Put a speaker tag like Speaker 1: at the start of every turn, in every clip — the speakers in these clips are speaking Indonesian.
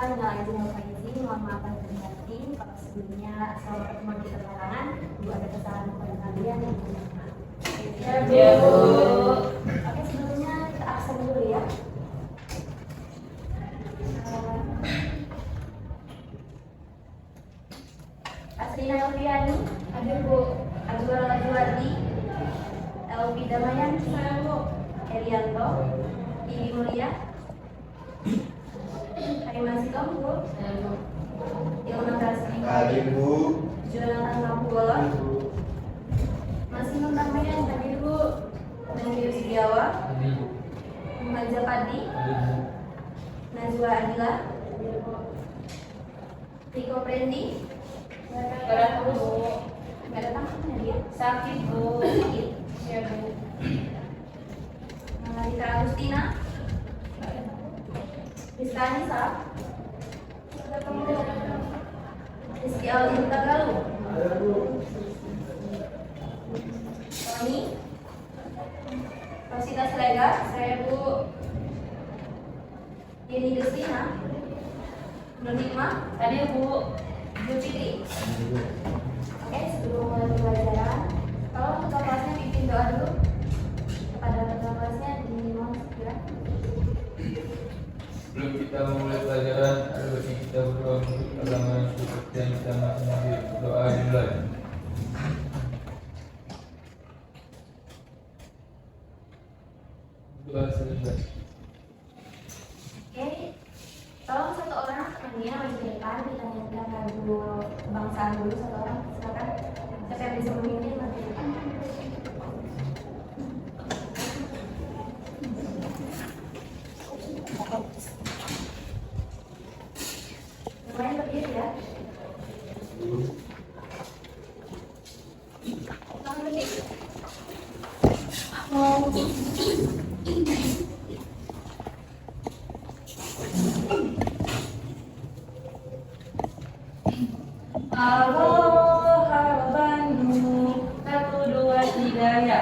Speaker 1: minal aidin wal faizin, mohon maaf lahir dan batin. Kalau sebelumnya selama pertemuan kita belakangan, Bu ada kesalahan kepada kalian yang mohon maaf. Ya, Bu. Oke, sebelumnya kita absen dulu ya. Asrina Elviani, hadir Bu. Azwar Lajuwardi, Elvi Damayan, saya Bu. Elianto, Ibi Mulia, Harimah Sitom, Bu. Ilman Rasmi,
Speaker 2: Bu.
Speaker 1: Jonathan Lampugola, Masih Damayan, hadir Bu. Nangir Sidiawa, Maja Padi, Najwa Adila, Riko Prendi,
Speaker 3: Berat Bu.
Speaker 1: nggak datang kan dia?
Speaker 3: Sakit Bu.
Speaker 1: Sakit.
Speaker 3: Ya Bu.
Speaker 1: Rika Agustina, Rizka Anissa, Rizky Alvin Tagalu, Tony, Rosita Slega, saya Bu. Yeni Destina, Nunima,
Speaker 3: Hadir Bu.
Speaker 1: Bu Fitri. Oke, sebelum mulai pembelajaran, kalau ketua kelasnya pimpin doa dulu kepada ketua kelasnya dimohon segera.
Speaker 4: Sebelum kita memulai pelajaran, ada baiknya kita berdoa untuk agama yang seperti yang kita masing-masing doa dimulai. Doa selesai.
Speaker 1: Oke, tolong satu orang temannya maju ke depan, kita minta dulu kebangsaan dulu satu orang, silakan. Siapa yang bisa memimpin maju ke depan? Yang lain berdiri ya. Tolong berdiri.
Speaker 3: Halo Bandung, 1, 2, 3 ya.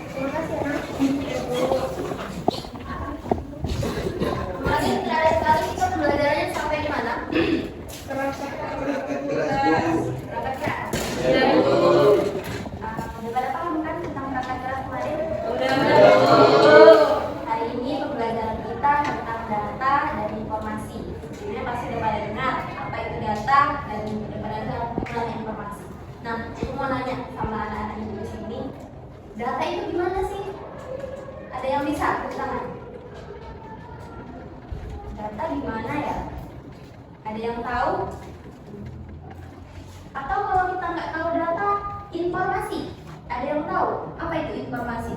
Speaker 3: Terima kasih ya, Nak. Kemarin terakhir kali kita pembelajarannya sampai di mana? Berangkat keras. Ya Bu.
Speaker 1: Udah pada paham kan tentang berangkat keras kemarin?
Speaker 3: Udah Bu.
Speaker 1: Hari ini pembelajaran kita tentang data dan informasi. Sebenarnya pasti udah pada dengar apa itu data dan udah pada dengar mengenai informasi. Nah, aku mau nanya sama anak-anak ibu di sini, data itu gimana sih? Ada yang bisa angkat tangan? Data gimana ya? Ada yang tahu? Atau kalau kita nggak tahu data, informasi, ada yang tahu apa itu informasi?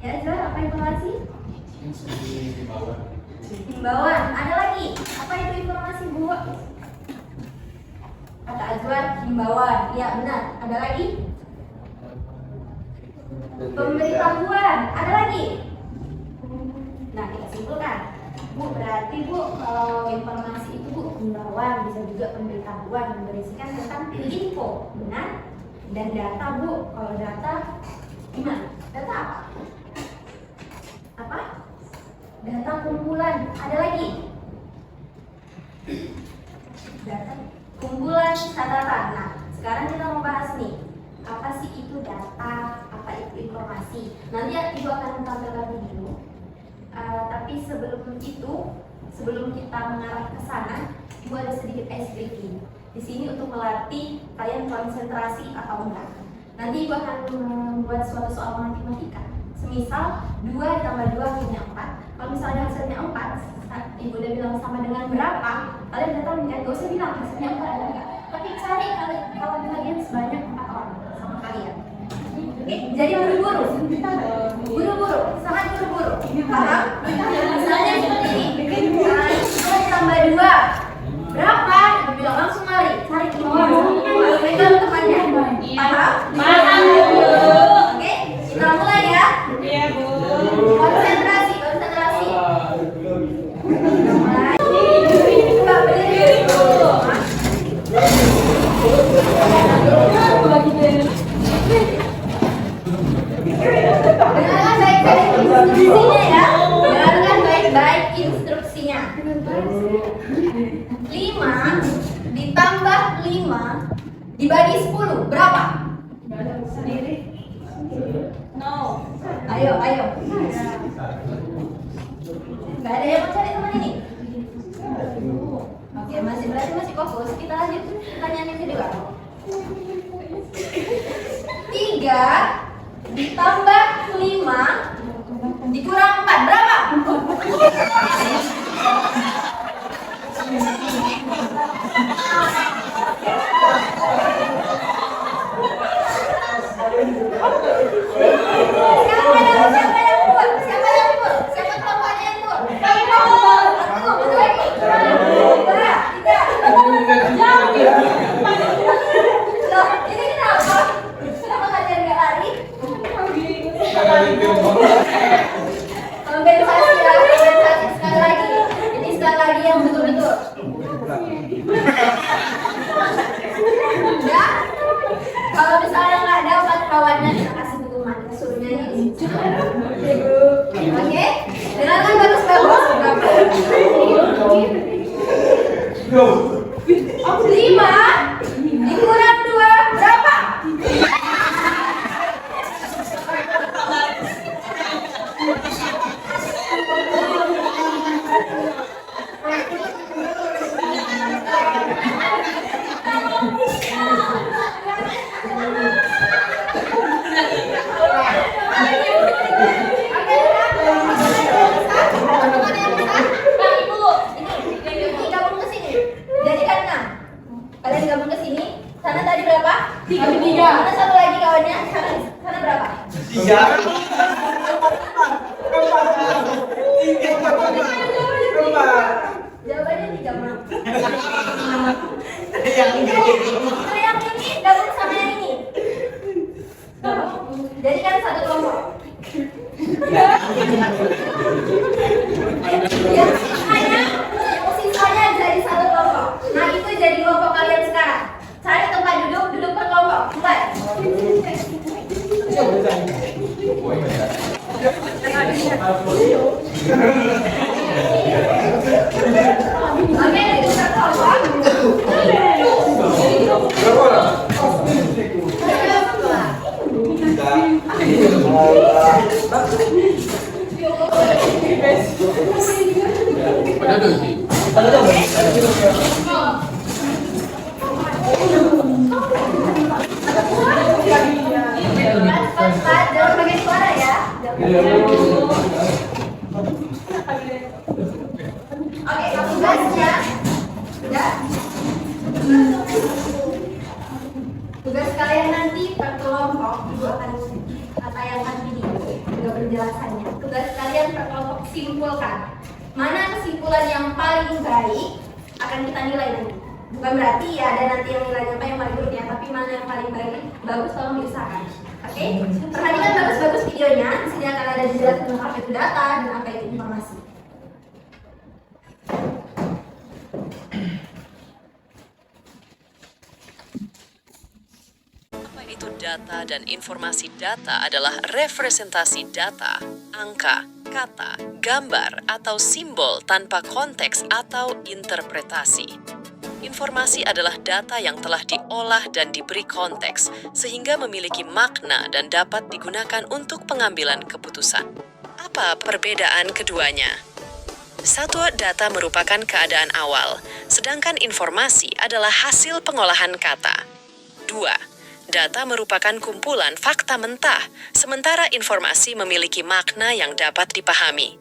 Speaker 1: Ya, Azwar, apa informasi? Himbauan. Ada lagi? Apa itu informasi, Bu? Kata Azwar, himbauan. Ya, benar. Ada lagi? Pemberitahuan. Ada lagi? Nah, kita simpulkan. Bu, berarti Bu, kalau informasi itu Bu, himbauan, bisa juga pemberitahuan, memberisikan tentang info. Benar? Dan data Bu, kalau data gimana? Data apa? Apa? Data kumpulan. Ada lagi? Data kumpulan catatan. Nah, sekarang kita mau bahas nih, apa sih itu data, apa itu informasi. Nanti Ibu akan tampilkan video. Tapi sebelum kita mengarah ke sana, Ibu ada sedikit ice breaking di sini untuk melatih kalian konsentrasi atau enggak. Nanti Ibu akan membuat suatu soal matematika Semisal 2 ditambah 2 hasilnya 4. Kalau misalnya hasilnya 4, ibu udah bilang sama dengan berapa, kalian udah tahu kan, gak usah bilang hasilnya 4 ada enggak. Tapi cari kawan kalian sebanyak 4 orang sama kalian. Oke, jadi buru-buru, sangat buru-buru. Paham? Misalnya seperti ini, 2 ditambah 2 berapa? Ibu bilang langsung lari, cari teman, pegang temannya. Paham?
Speaker 3: Paham, Bu.
Speaker 1: Oke, kita mulai ya.
Speaker 3: Iya, Bu.
Speaker 1: Konsentrasi. Mulai. Coba berdiri dulu. Dengarkan baik-baik instruksinya ya. Dengarkan baik-baik instruksinya. 5 ditambah 5 dibagi 10 berapa?
Speaker 3: No.
Speaker 1: Ayo. Gak ada yang mau cari teman ini? Oke, berarti masih fokus. Kita lanjut pertanyaan yang kedua. 3 ditambah 5 dikurang 4 berapa? Siapa yang full? Siapa kelompoknya yang full? Satu, betul lagi. 2, 3. Loh, ini kenapa? Kenapa kalian gak lari? Kompensasi sekali lagi. Ini sekali lagi yang betul-betul. Ya, kalau misalnya nggak dapat kawannya, kita kasih hukuman, suruh nyanyi. Oke, dengarkan bagus-bagus. 5 dikurang 2 berapa? Kalian gabung ke sini. Sana tadi berapa? 3. Mana satu lagi kawannya? Sana berapa?
Speaker 2: 3.
Speaker 1: Jawabannya 3, Mak. Itu yang ini gabung sama yang ini. Jadi kan satu kelompok. Yang sisanya jadi satu kelompok. Nah, itu jadi kelompok kalian sekarang. Cari tempat duduk per kelompok. Mulai. Oke, duduk per Cepat, jangan pakai suara ya. Oke, tugasnya sudah. Tugas kalian nanti per kelompok, ibu akan tayangkan video juga penjelasannya. Tugas kalian per kelompok simpulkan mana kesimpulan yang paling baik akan kita nilai nanti. Bukan berarti ya ada nanti yang nilainya apa yang paling buruk ya, tapi mana yang paling bagus tolong diusahakan. Oke? Perhatikan bagus-bagus videonya. Di sini akan ada dijelaskan apa itu data dan apa itu informasi.
Speaker 5: Apa itu data dan informasi? Data adalah representasi data, angka, kata, gambar, atau simbol tanpa konteks atau interpretasi. Informasi adalah data yang telah diolah dan diberi konteks, sehingga memiliki makna dan dapat digunakan untuk pengambilan keputusan. Apa perbedaan keduanya? 1. Data merupakan keadaan awal, sedangkan informasi adalah hasil pengolahan kata. 2. data merupakan kumpulan fakta mentah, sementara informasi memiliki makna yang dapat dipahami.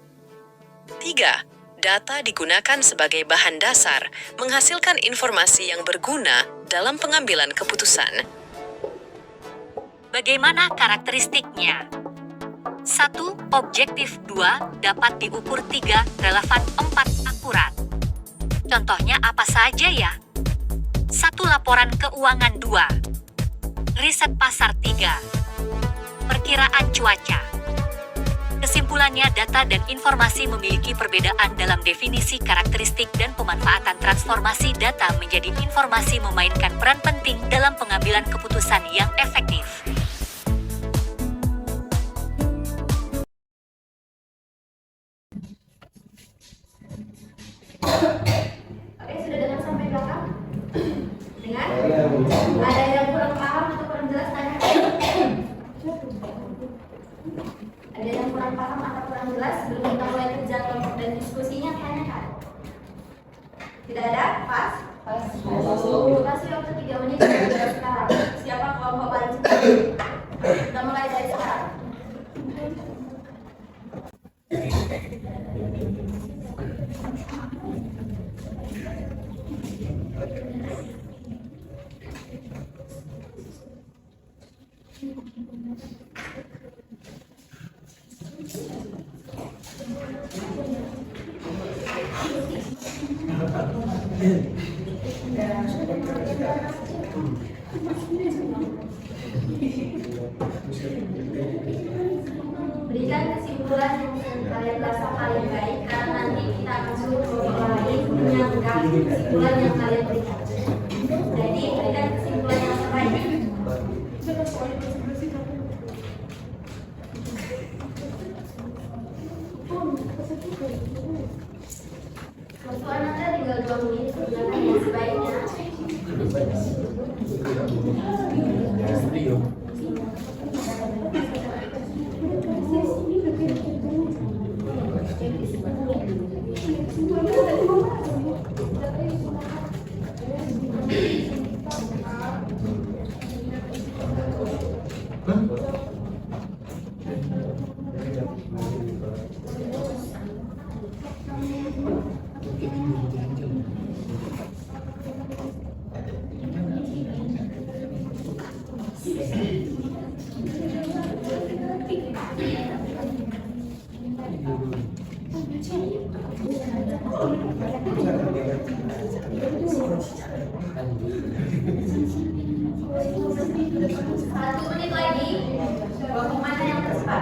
Speaker 5: 3. Data digunakan sebagai bahan dasar, menghasilkan informasi yang berguna dalam pengambilan keputusan.
Speaker 2: Bagaimana karakteristiknya? 1. Objektif. 2. Dapat diukur. 3. Relevan. 4. Akurat. Contohnya apa saja ya? 1. Laporan keuangan. 2. Riset pasar. 3. Perkiraan cuaca. Kesimpulannya, data dan informasi memiliki perbedaan dalam definisi, karakteristik, dan pemanfaatan. Transformasi data menjadi informasi memainkan peran penting dalam pengambilan keputusan yang efektif.
Speaker 1: Oke, sudah dengar sampai belakang? Dengar? Ada yang kurang paham atau kurang jelas tanya? Ada yang kurang paham atau kurang jelas? Sebelum kita mulai kerja kelompok dan diskusinya, tanyakan. Tidak ada? Pas? Pas. Kasih waktu 3 menit dari sekarang. Siapa kelompok paling cepat? Kita mulai dari sekarang. Berikan kesimpulan yang kalian rasa paling baik, karena nanti kita akan suruh kelompok lain menyanggah kesimpulan yang kalian berikan. Jadi berikan kesimpulan yang terbaik. Waktu Anda tinggal 2 menit, gunakan yang sebaiknya. Satu menit lagi, kelompok mana yang tercepat?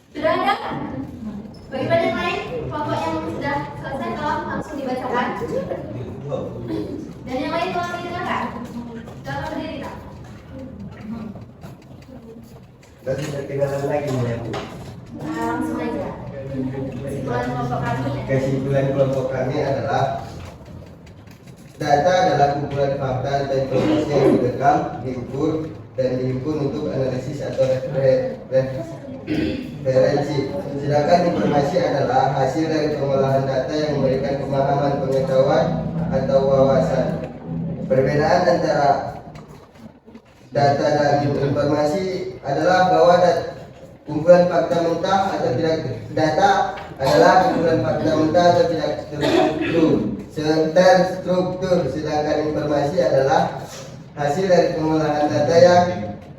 Speaker 1: Sudah ada? Bagaimana yang lain? Kelompok yang sudah selesai tolong langsung dibacakan. Dan yang lain tolong didengarkan. Jangan berdiri, tak?
Speaker 6: Dan tidak ketinggalan lagi nih aku.
Speaker 1: Langsung aja. Kesimpulan kelompok kami.
Speaker 6: Kesimpulan kelompok kami adalah data adalah kumpulan fakta atau informasi yang direkam, diukur, dan dihimpun untuk analisis atau referensi. Sedangkan informasi adalah hasil dari pengolahan data yang memberikan pemahaman, pengetahuan, atau wawasan. Perbedaan antara data dan informasi adalah bahwa kumpulan fakta mentah atau tidak data adalah kumpulan fakta mentah atau tidak terstruktur, sedangkan informasi adalah hasil dari pengolahan data yang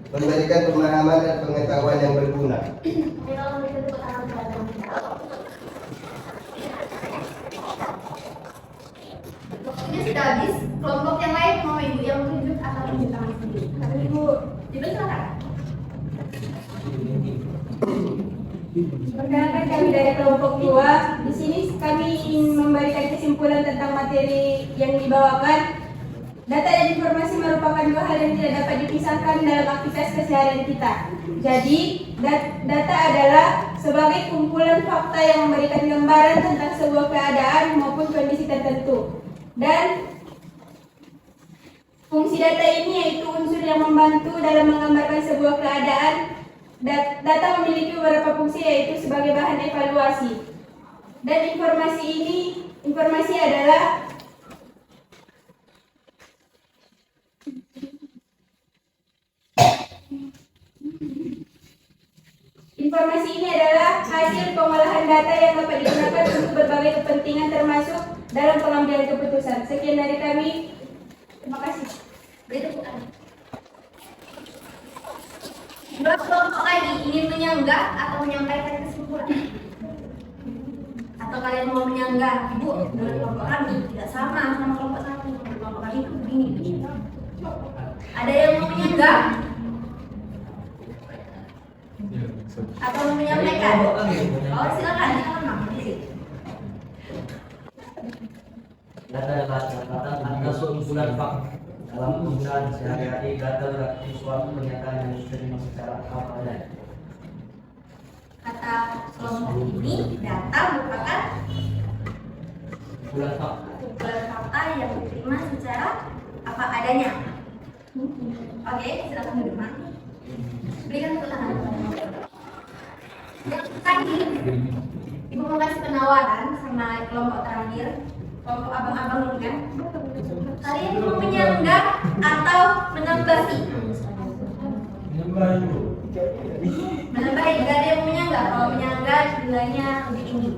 Speaker 6: memberikan pemahaman dan pengetahuan yang berguna.
Speaker 1: Waktunya sudah habis. Kelompok yang lain mau ibu yang menunjuk atau menunjuk tangan sendiri? Atau ibu, silakan.
Speaker 7: Perkenalkan, kami dari kelompok 2. Di sini kami ingin memberikan kesimpulan tentang materi yang dibawakan. Data dan informasi merupakan 2 hal yang tidak dapat dipisahkan dalam aktivitas keseharian kita. Jadi, data adalah sebagai kumpulan fakta yang memberikan gambaran tentang sebuah keadaan maupun kondisi tertentu. Dan Fungsi data ini yaitu unsur yang membantu dalam menggambarkan sebuah keadaan. Data memiliki beberapa fungsi yaitu sebagai bahan evaluasi. Dan informasi adalah hasil pengolahan data yang dapat digunakan untuk berbagai kepentingan termasuk dalam pengambilan keputusan. Sekian dari kami. Terima kasih.
Speaker 1: Beri tepuk tangan. Dua kelompok lagi ingin menyanggah atau menyampaikan kesimpulan. Atau kalian mau menyanggah, Ibu, menurut kelompok kami tidak sama kelompok satu. Kelompok kami itu begini. Ada yang mau menyanggah? Atau mau menyampaikan? Oh, silakan, Mak.
Speaker 8: Data atas kumpulan fakta dalam penggunaan sehari-hari data berarti suatu pernyataan yang diterima secara apa adanya.
Speaker 1: Kata kelompok ini, data merupakan
Speaker 8: Kumpulan fakta.
Speaker 1: kumpulan fakta yang diterima secara apa adanya. Oke, silakan duduk, Mak. Berikan tepuk tangan. Yang tadi, Ibu mau kasih penawaran sama kelompok terakhir, kelompok abang-abang ini kan. Kalian mau menyanggah atau menambahi? Menambahi, gak ada yang menyanggah. Kalau menyanggah jumlahnya lebih tinggi.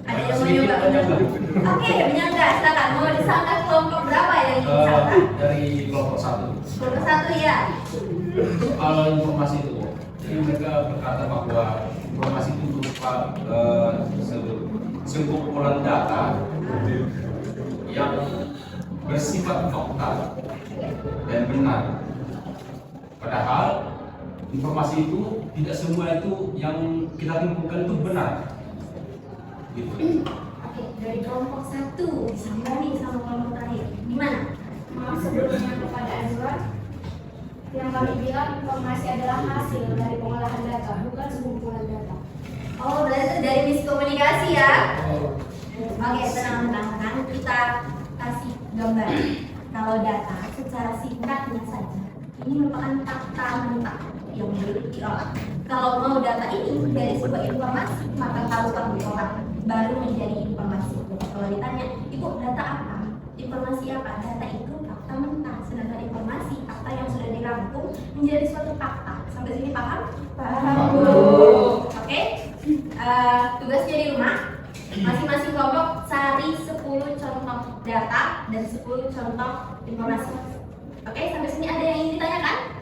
Speaker 1: Ada yang mau nyoba? Oke, menyanggah. Silakan. Mau disanggah kelompok berapa yang ingin disanggah?
Speaker 9: Dari kelompok 1.
Speaker 1: Kelompok 1 ya.
Speaker 9: Kalau informasi itu, mereka berkata bahwa informasi itu berupa sekumpulan data yang bersifat fakta dan benar. Padahal informasi itu tidak semua itu yang kita kumpulkan itu benar. Gitu.
Speaker 1: Oke, dari kelompok 1 disambung sama kelompok terakhir. Gimana?
Speaker 3: Maaf sebelumnya kepada Azwar, yang kami bilang informasi adalah hasil dari pengolahan data, bukan sekumpulan data.
Speaker 1: Oh, berarti dari miskomunikasi ya? Oke, tenang. Kita kasih gambar. Kalau data secara singkatnya saja, ini merupakan fakta mentah yang boleh diolah. Kalau mau data ini dari sebuah informasi, maka harus kamu olah, baru menjadi informasi. Kalau ditanya, Ibu, data apa? Informasi apa? Data itu fakta mentah, sedangkan informasi fakta yang sudah dirangkum menjadi suatu fakta. Sampai sini paham?
Speaker 7: Paham, Bu.
Speaker 1: Oke, tugasnya di rumah, masing-masing kelompok cari 10 contoh data dan 10 contoh informasi. Oke, sampai sini ada yang ingin ditanyakan?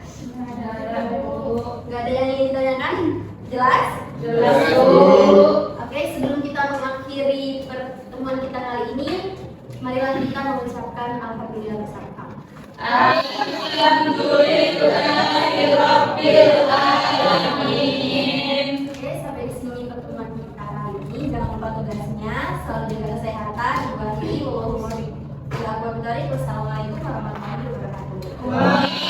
Speaker 1: Gak ada yang ingin ditanyakan? Jelas?
Speaker 7: Jelas, Bu.
Speaker 1: Oke, sebelum kita mengakhiri pertemuan kita kali ini, marilah kita mengucapkan alhamdulillah bersama.
Speaker 7: Alhamdulillahirrabbilalamin.
Speaker 1: Oke, sampai di sini pertemuan kita kali ini. Jangan lupa tugasnya, selalu jaga kesehatan. Wassalamualaikum warahmatullahi wabarakatuh.